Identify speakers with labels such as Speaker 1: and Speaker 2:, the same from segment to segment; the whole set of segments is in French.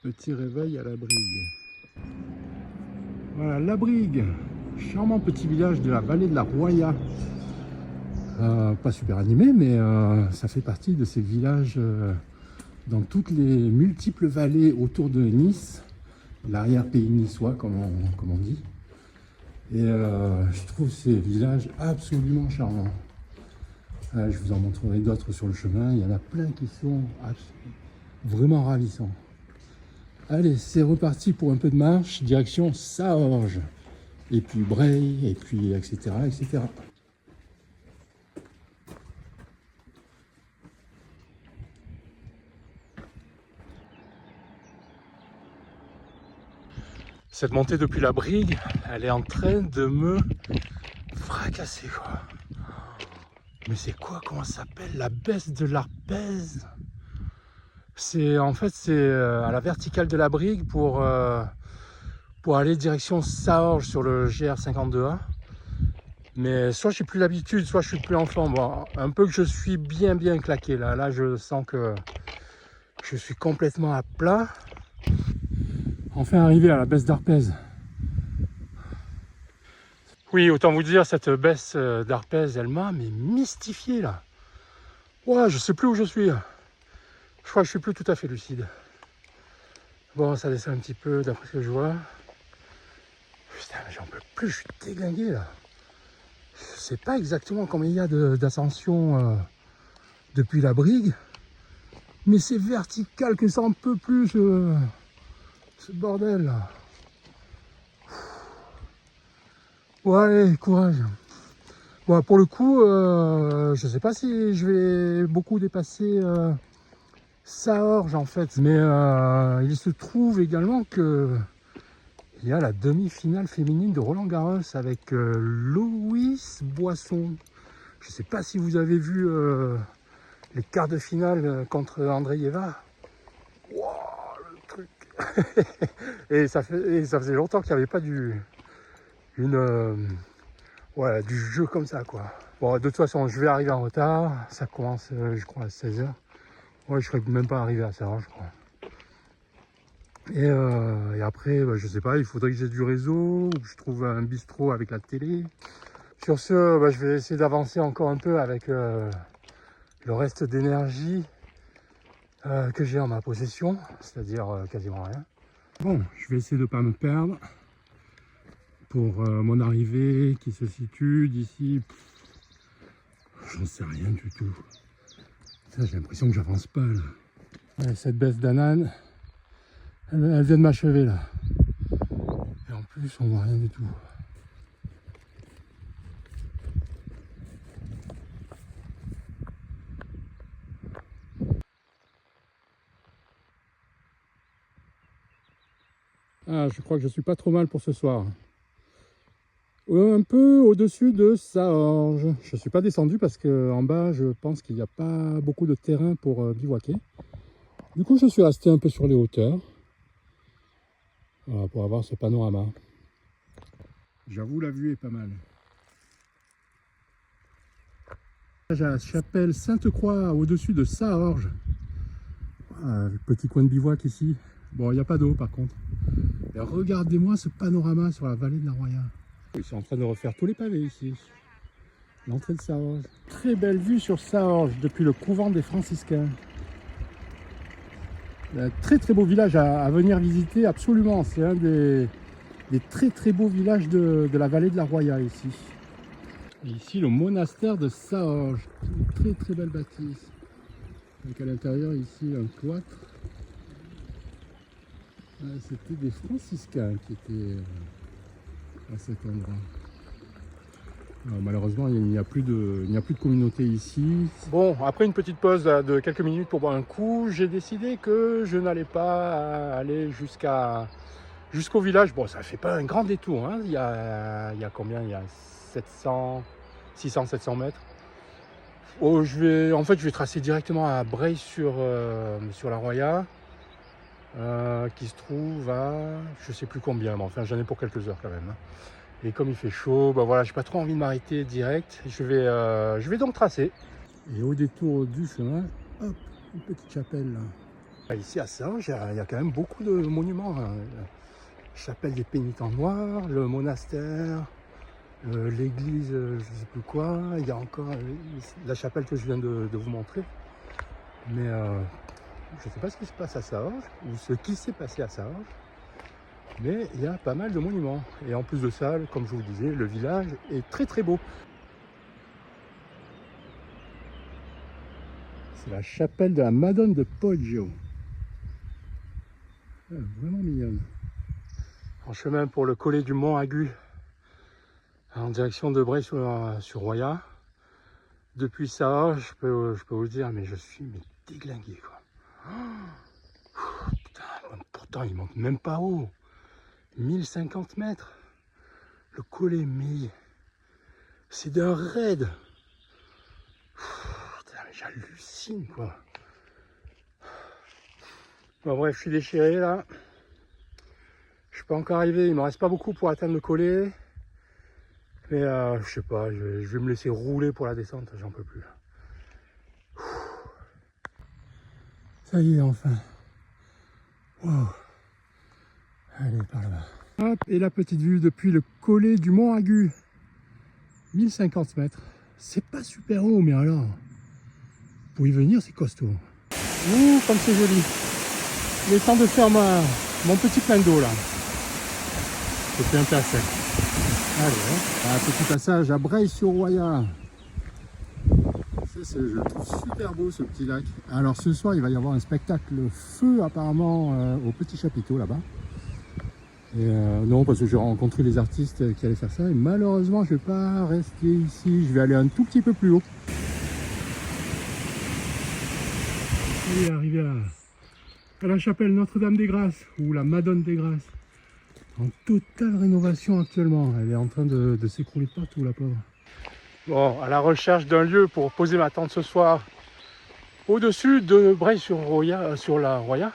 Speaker 1: Petit réveil à la Brigue. Voilà, la Brigue, charmant petit village de la vallée de la Roya. Pas super animé, mais ça fait partie de ces villages dans toutes les multiples vallées autour de Nice, l'arrière-pays niçois, comme on dit. Et je trouve ces villages absolument charmants. Je vous en montrerai d'autres sur le chemin. Il y en a plein qui sont vraiment ravissants. Allez, c'est reparti pour un peu de marche, direction Saorge, et puis Breil, et puis etc. etc. Cette montée depuis la Brigue, elle est en train de me fracasser, quoi. Mais c'est quoi, comment ça s'appelle? La baisse de l'Arpèze. C'est en fait c'est à la verticale de la Brigue pour aller direction Saorge sur le GR52A. Mais soit j'ai plus l'habitude, soit je suis plus enfant. Bon, un peu que je suis bien claqué là. Là je sens que je suis complètement à plat. Enfin arrivé à la baisse d'Arpèze. Oui, autant vous dire, cette baisse d'Arpèze, elle m'a mystifié là. Ouais, je sais plus où je suis. Je crois que je suis plus tout à fait lucide. Bon, ça descend un petit peu d'après ce que je vois. Putain, mais j'en peux plus, je suis déglingué là. Je sais pas exactement combien il y a d'ascension depuis la Brigue, mais c'est vertical que ça en peut plus ce bordel là. Ouais, courage. Bon, pour le coup, je sais pas si je vais beaucoup dépasser Saorge en fait, mais il se trouve également que il y a la demi-finale féminine de Roland-Garros avec Louise Boisson. Je sais pas si vous avez vu les quarts de finale contre Andreeva. Wow, le truc. Et ça faisait longtemps qu'il n'y avait pas du jeu comme ça, quoi. Bon, de toute façon, je vais arriver en retard. Ça commence, je crois, à 16h. Ouais, je serais même pas arrivé à Saorge, je crois. Et après, je sais pas, il faudrait que j'ai du réseau, ou que je trouve un bistrot avec la télé. Sur ce, je vais essayer d'avancer encore un peu avec le reste d'énergie que j'ai en ma possession, c'est-à-dire quasiment rien. Bon, je vais essayer de ne pas me perdre pour mon arrivée qui se situe d'ici, j'en sais rien du tout. J'ai l'impression que j'avance pas là. Ouais, cette baisse d'Anan, elle vient de m'achever là. Et en plus, on voit rien du tout. Ah, je crois que je suis pas trop mal pour ce soir. Un peu au-dessus de Saorge. Je ne suis pas descendu parce qu'en bas, je pense qu'il n'y a pas beaucoup de terrain pour bivouaquer. Du coup, je suis resté un peu sur les hauteurs pour avoir ce panorama. J'avoue, la vue est pas mal. J'ai la chapelle Sainte-Croix au-dessus de Saorge. Le petit coin de bivouac ici. Bon, il n'y a pas d'eau par contre. Et regardez-moi ce panorama sur la vallée de la Roya. Ils sont en train de refaire tous les pavés ici. L'entrée de Saorge. Très belle vue sur Saorge depuis le couvent des franciscains. Un très beau village à venir visiter absolument. C'est un des très beaux villages de la vallée de la Roya ici. Et ici le monastère de Saorge. Une très belle bâtisse. Avec à l'intérieur ici un cloître. C'était des franciscains qui étaient à cet endroit. Alors, malheureusement, il n'y a plus de communauté ici. Bon, après une petite pause de quelques minutes pour boire un coup, j'ai décidé que je n'allais pas aller jusqu'au village. Bon, ça fait pas un grand détour, hein. Il y a combien? Il y a 600-700 mètres. Oh, je vais tracer directement à Breil sur la Roya. Qui se trouve à je sais plus combien, mais enfin j'en ai pour quelques heures quand même. Et comme il fait chaud, voilà, j'ai pas trop envie de m'arrêter direct. Je vais donc tracer. Et au détour du chemin, hop, une petite chapelle là. Ici à Saorge, il y a quand même beaucoup de monuments, hein. La chapelle des pénitents noirs, le monastère, l'église, je ne sais plus quoi. Il y a encore la chapelle que je viens de vous montrer. Mais je ne sais pas ce qui se passe à Saorge, ou ce qui s'est passé à Saorge. Mais il y a pas mal de monuments. Et en plus de ça, comme je vous disais, le village est très très beau. C'est la chapelle de la Madone de Poggio. Vraiment mignonne. En chemin pour le collet du Mont Agu, en direction de Breil-sur-Roya. Depuis ça, je peux vous dire, mais je suis déglingué, quoi. Oh, putain, pourtant il monte même pas haut. 1050 mètres. Le collet, mais c'est d'un raid. Putain, mais j'hallucine, quoi. Bon, bref, je suis déchiré là. Je suis pas encore arrivé, il me reste pas beaucoup pour atteindre le collet. Mais je sais pas, je vais me laisser rouler pour la descente, j'en peux plus. Ça y est, enfin. Wow. Allez, par là. Hop, et la petite vue depuis le collet du Mont Agu. 1050 mètres. C'est pas super haut, mais alors, pour y venir, c'est costaud. Ouh, comme c'est joli. Il est temps de faire mon petit plein d'eau là. Je fais un peu à sec. Allez, un petit passage à Breil-sur-Roya. Je le trouve super beau ce petit lac. Alors ce soir il va y avoir un spectacle feu apparemment au petit chapiteau là-bas. Et non, parce que j'ai rencontré les artistes qui allaient faire ça et malheureusement je vais pas rester ici, je vais aller un tout petit peu plus haut. On est arrivé à la chapelle Notre-Dame des Grâces ou la Madone des Grâces. En totale rénovation actuellement, elle est en train de s'écrouler partout la pauvre. Bon, à la recherche d'un lieu pour poser ma tente ce soir au-dessus de Breil-sur-Roya, sur la Roya.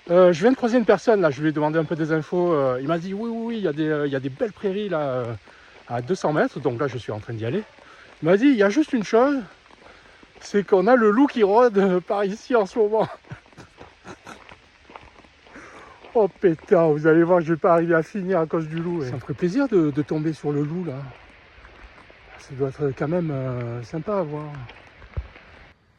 Speaker 1: Je viens de croiser une personne là, je lui ai demandé un peu des infos. Il m'a dit oui, il y a des belles prairies là à 200 mètres, donc là je suis en train d'y aller. Il m'a dit il y a juste une chose, c'est qu'on a le loup qui rôde par ici en ce moment. Oh pétard, vous allez voir, je vais pas arriver à finir à cause du loup. Ça me ferait plaisir de tomber sur le loup là. Ça doit être quand même sympa à voir.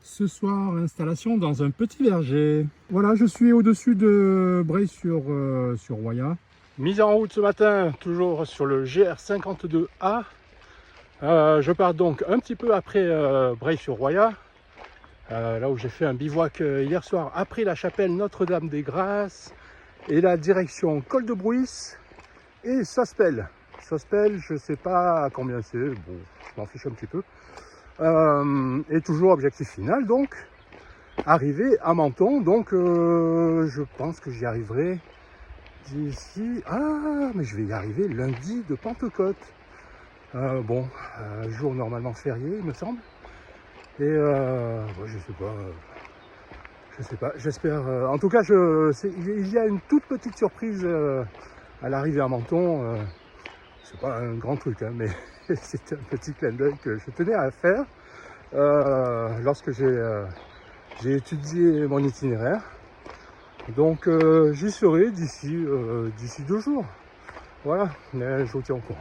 Speaker 1: Ce soir, installation dans un petit verger. Voilà, je suis au-dessus de Breil-sur-Roya. Mise en route ce matin, toujours sur le GR52A. Je pars donc un petit peu après Breil-sur-Roya. Là où j'ai fait un bivouac hier soir, après la chapelle Notre-Dame des Grâces. Et la direction Col de Brouis et Sospel. Sospel, je ne sais pas à combien c'est, bon, je m'en fiche un petit peu. Et toujours objectif final, donc, arriver à Menton. Donc, je pense que j'y arriverai d'ici... Ah, mais je vais y arriver lundi de Pentecôte. Bon, jour normalement férié, il me semble. Et ouais, je sais pas, j'espère. En tout cas, il y a une toute petite surprise à l'arrivée à Menton. C'est pas un grand truc, hein, mais c'est un petit clin d'œil que je tenais à faire lorsque j'ai étudié mon itinéraire. Donc j'y serai d'ici 2 jours. Voilà, mais je vous tiens au courant.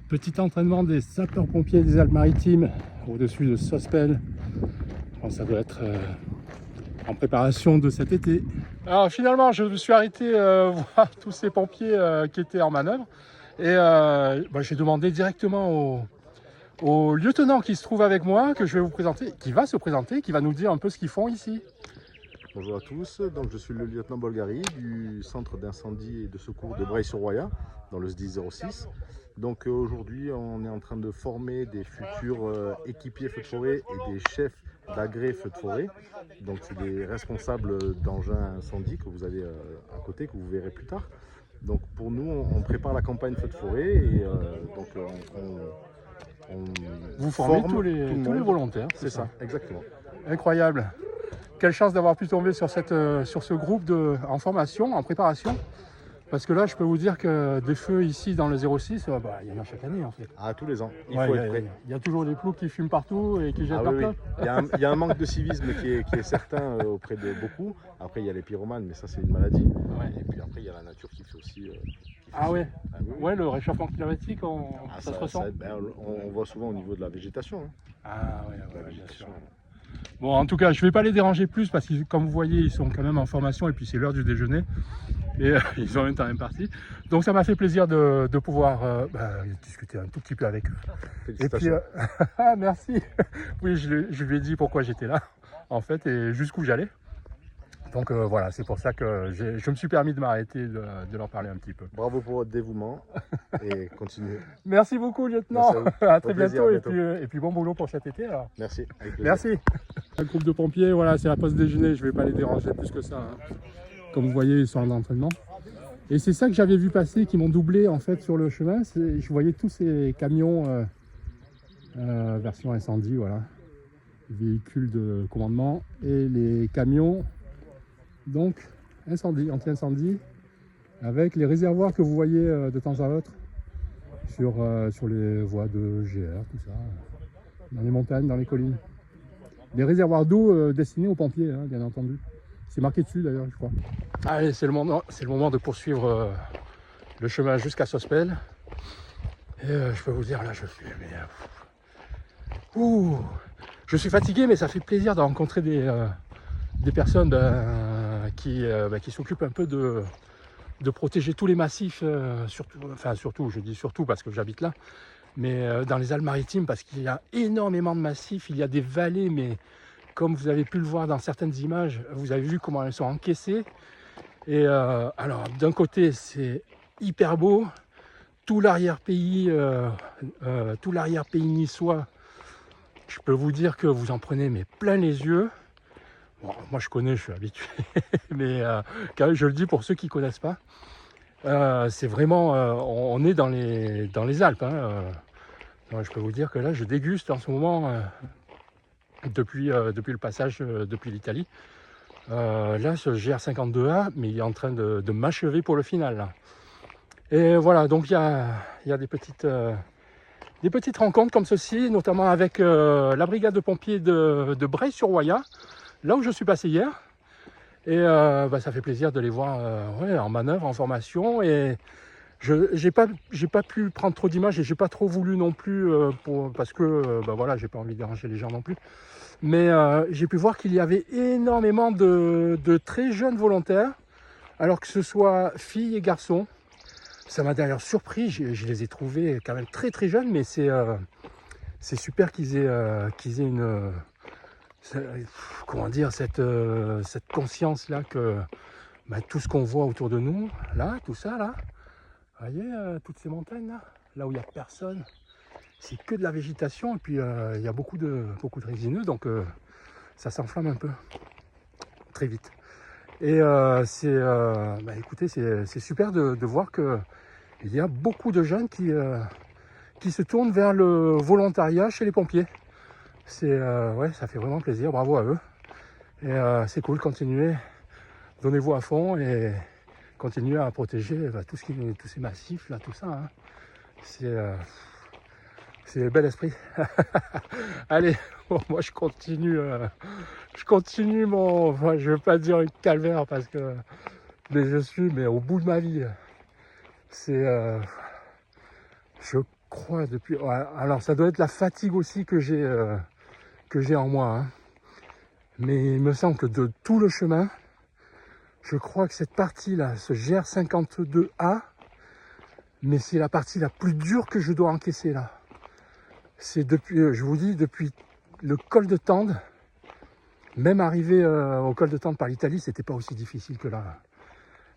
Speaker 1: Petit entraînement des sapeurs-pompiers des Alpes-Maritimes au-dessus de Sospel. Bon, ça doit être en préparation de cet été. Alors finalement, je me suis arrêté voir tous ces pompiers qui étaient en manœuvre. Et j'ai demandé directement au lieutenant qui se trouve avec moi, que je vais vous présenter, qui va se présenter, qui va nous dire un peu ce qu'ils font ici.
Speaker 2: Bonjour à tous, donc je suis le lieutenant Bolgari du centre d'incendie et de secours de Breil-sur-Roya dans le SDIS 06. Donc aujourd'hui on est en train de former des futurs équipiers feux de forêt et des chefs d'agrès feux de forêt. Donc c'est des responsables d'engins incendie que vous avez à côté, que vous verrez plus tard. Donc pour nous on prépare la campagne feux de forêt et donc
Speaker 1: vous formez tous les volontaires,
Speaker 2: c'est ça, exactement.
Speaker 1: Parce que là, je peux vous dire que des feux ici dans le 06, bah, il y en a chaque année en fait.
Speaker 2: Ah, tous les ans, il
Speaker 1: Ouais,
Speaker 2: faut être prêt.
Speaker 1: Il y a toujours des ploucs qui fument partout et qui jettent
Speaker 2: Ah
Speaker 1: leur
Speaker 2: oui, oui.
Speaker 1: clope.
Speaker 2: Il y a un manque de civisme qui est certain auprès de beaucoup. Après, il y a les pyromanes, mais ça, c'est une maladie.
Speaker 1: Ouais.
Speaker 2: Et puis après, il y a la nature qui fait aussi.
Speaker 1: Ah ouais.
Speaker 2: Ah oui, oui.
Speaker 1: Ouais, le réchauffement climatique,
Speaker 2: Ah,
Speaker 1: ça se ressent.
Speaker 2: on voit souvent au niveau de la végétation. Hein.
Speaker 1: Ah ouais,
Speaker 2: La
Speaker 1: bien sûr.
Speaker 2: végétation.
Speaker 1: Bon, en tout cas, je ne vais pas les déranger plus parce que, comme vous voyez, ils sont quand même en formation et puis c'est l'heure du déjeuner. Et ils ont même temps parti. Donc ça m'a fait plaisir de pouvoir discuter un tout petit peu avec eux. Et puis, merci. Oui, je lui ai dit pourquoi j'étais là, en fait, et jusqu'où j'allais. Donc voilà, c'est pour ça que je me suis permis de m'arrêter, de leur parler un petit peu.
Speaker 2: Bravo pour votre dévouement et continuez.
Speaker 1: Merci beaucoup, lieutenant.
Speaker 2: Merci
Speaker 1: à très
Speaker 2: plaisir,
Speaker 1: bientôt. Et puis bon boulot pour cet été alors.
Speaker 2: Merci. Avec plaisir.
Speaker 1: Merci. Un groupe de pompiers, voilà, c'est la pause déjeuner. Je ne vais pas les déranger plus que ça. Hein. Comme vous voyez, ils sont en entraînement. Et c'est ça que j'avais vu passer, qui m'ont doublé en fait sur le chemin. Je voyais tous ces camions version incendie, voilà, véhicules de commandement et les camions donc incendie, anti-incendie, avec les réservoirs que vous voyez de temps à autre sur les voies de GR, tout ça, dans les montagnes, dans les collines. Des réservoirs d'eau destinés aux pompiers, hein, bien entendu. C'est marqué dessus d'ailleurs, je crois. Allez, c'est le moment de poursuivre le chemin jusqu'à Sospel. Et je peux vous dire, là, je suis... je suis fatigué, mais ça fait plaisir de rencontrer des personnes qui s'occupent un peu de protéger tous les massifs, surtout, je dis surtout parce que j'habite là, mais dans les Alpes-Maritimes, parce qu'il y a énormément de massifs, il y a des vallées, mais comme vous avez pu le voir dans certaines images, vous avez vu comment elles sont encaissées. Et alors, d'un côté, c'est hyper beau, tout l'arrière-pays niçois, je peux vous dire que vous en prenez mais plein les yeux. Bon, moi je connais, je suis habitué, mais quand même, je le dis pour ceux qui ne connaissent pas, c'est vraiment, on est dans les Alpes. Hein, je peux vous dire que là, je déguste en ce moment, depuis le passage depuis l'Italie. Là, ce GR52A, mais il est en train de m'achever pour le final. Là. Et voilà, donc il y a des petites rencontres comme ceci, notamment avec la brigade de pompiers de Breil-sur-Roya, là où je suis passé hier. Et ça fait plaisir de les voir en manœuvre, en formation. Et je n'ai pas pu prendre trop d'images et j'ai pas trop voulu non plus parce que voilà, j'ai pas envie de déranger les gens non plus. Mais j'ai pu voir qu'il y avait énormément de très jeunes volontaires, alors que ce soit filles et garçons. Ça m'a d'ailleurs surpris, je les ai trouvés quand même très très jeunes, mais c'est super qu'ils aient une... comment dire, cette conscience-là que tout ce qu'on voit autour de nous, là, tout ça, là, vous voyez, toutes ces montagnes, là où il n'y a personne, c'est que de la végétation, et puis il y a beaucoup de résineux, donc ça s'enflamme un peu, très vite. Et écoutez, c'est super de voir qu'il y a beaucoup de jeunes qui se tournent vers le volontariat chez les pompiers. Ça fait vraiment plaisir, bravo à eux. Et c'est cool, continuez, donnez-vous à fond et continuez à protéger tous ces massifs, là, tout ça. Hein. C'est bel esprit. Allez, bon, moi je continue mon... Enfin, je ne veux pas dire un calvaire parce que je suis au bout de ma vie. Je crois depuis... Ouais, alors ça doit être la fatigue aussi que j'ai en moi. Hein. Mais il me semble que de tout le chemin, je crois que cette partie-là, ce GR52A, mais c'est la partie la plus dure que je dois encaisser là. C'est depuis, je vous dis, depuis le col de Tende, même arrivé au col de Tende par l'Italie, c'était pas aussi difficile que là.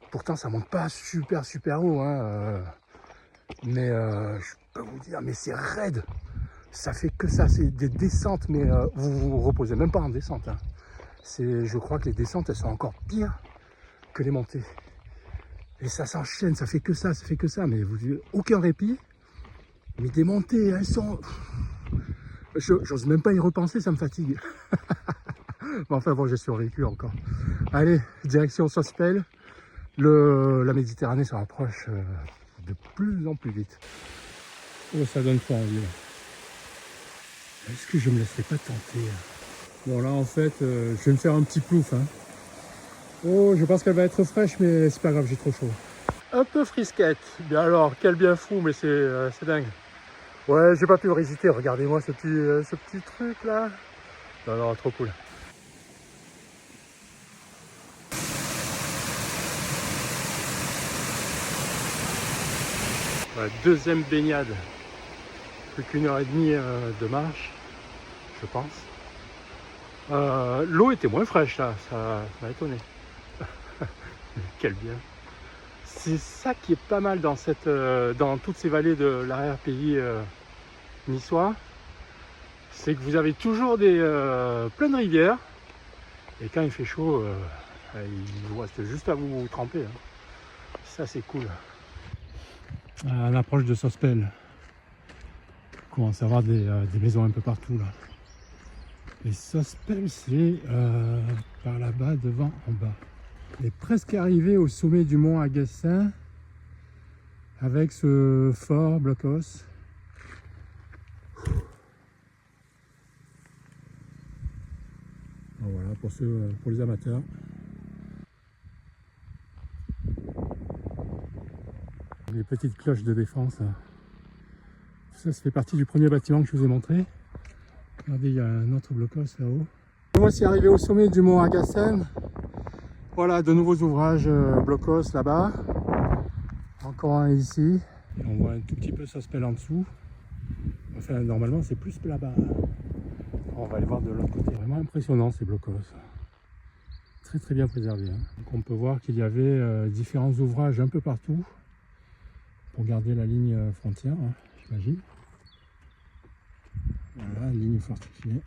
Speaker 1: Pourtant, ça monte pas super haut, hein, mais je peux vous dire, mais c'est raide. Ça fait que ça, c'est des descentes, mais vous vous reposez même pas en descente. Hein. Je crois que les descentes, elles sont encore pires que les montées. Et ça s'enchaîne, ça fait que ça, mais vous n'avez aucun répit. Mais des montées, elles sont... J'ose même pas y repenser, ça me fatigue. Mais enfin bon, j'ai survécu encore. Allez, direction Sospel. La Méditerranée se rapproche de plus en plus vite. Oh, ça donne trop envie. Est-ce que je me laisserai pas tenter? Bon là en fait, je vais me faire un petit plouf. Hein. Oh, je pense qu'elle va être fraîche, mais c'est pas grave, j'ai trop chaud. Un peu frisquette. Bien alors, quel bien fou, mais c'est dingue. Ouais, j'ai pas pu résister. Regardez-moi ce petit truc là. Non, non, trop cool. Ouais, deuxième baignade. Plus qu'une heure et demie de marche, je pense. L'eau était moins fraîche là, ça m'a étonné. Quel bien. C'est ça qui est pas mal dans toutes ces vallées de l'arrière-pays niçois, c'est que vous avez toujours plein de rivières, et quand il fait chaud, il vous reste juste à vous tremper. Hein. Ça c'est cool. À l'approche de Sospel, on commence à avoir des maisons un peu partout là. Et Sospel, c'est par là-bas, devant, en bas. On est presque arrivé au sommet du mont Aguessin avec ce fort Blocos. Voilà, pour les amateurs. Les petites cloches de défense. Ça fait partie du premier bâtiment que je vous ai montré. Regardez, il y a un autre blocos là-haut. Voici arrivé au sommet du mont Aguessin. Voilà, de nouveaux ouvrages blocos là-bas. Encore un ici. Et on voit un tout petit peu Sospel en dessous. Enfin, normalement, c'est plus là-bas. On va aller voir de l'autre côté. Vraiment impressionnant ces blocos. Très très bien préservés. Hein. Donc on peut voir qu'il y avait différents ouvrages un peu partout pour garder la ligne frontière, hein, j'imagine. Voilà, ligne fortifiée.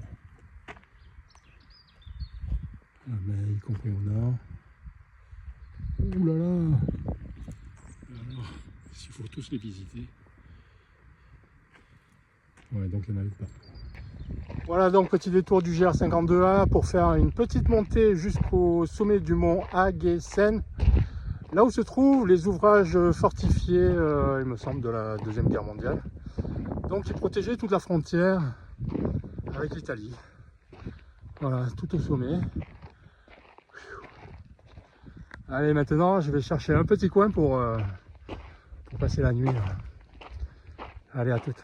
Speaker 1: Mais y compris au nord. Ouh là là! Alors, il faut tous les visiter. Ouais, donc il y en a partout. Voilà donc petit détour du GR52A pour faire une petite montée jusqu'au sommet du mont Aguessin. Là où se trouvent les ouvrages fortifiés, il me semble, de la Deuxième Guerre mondiale. Donc qui protégeaient toute la frontière avec l'Italie. Voilà, tout au sommet. Allez, maintenant je vais chercher un petit coin pour passer la nuit. Allez, à toutes.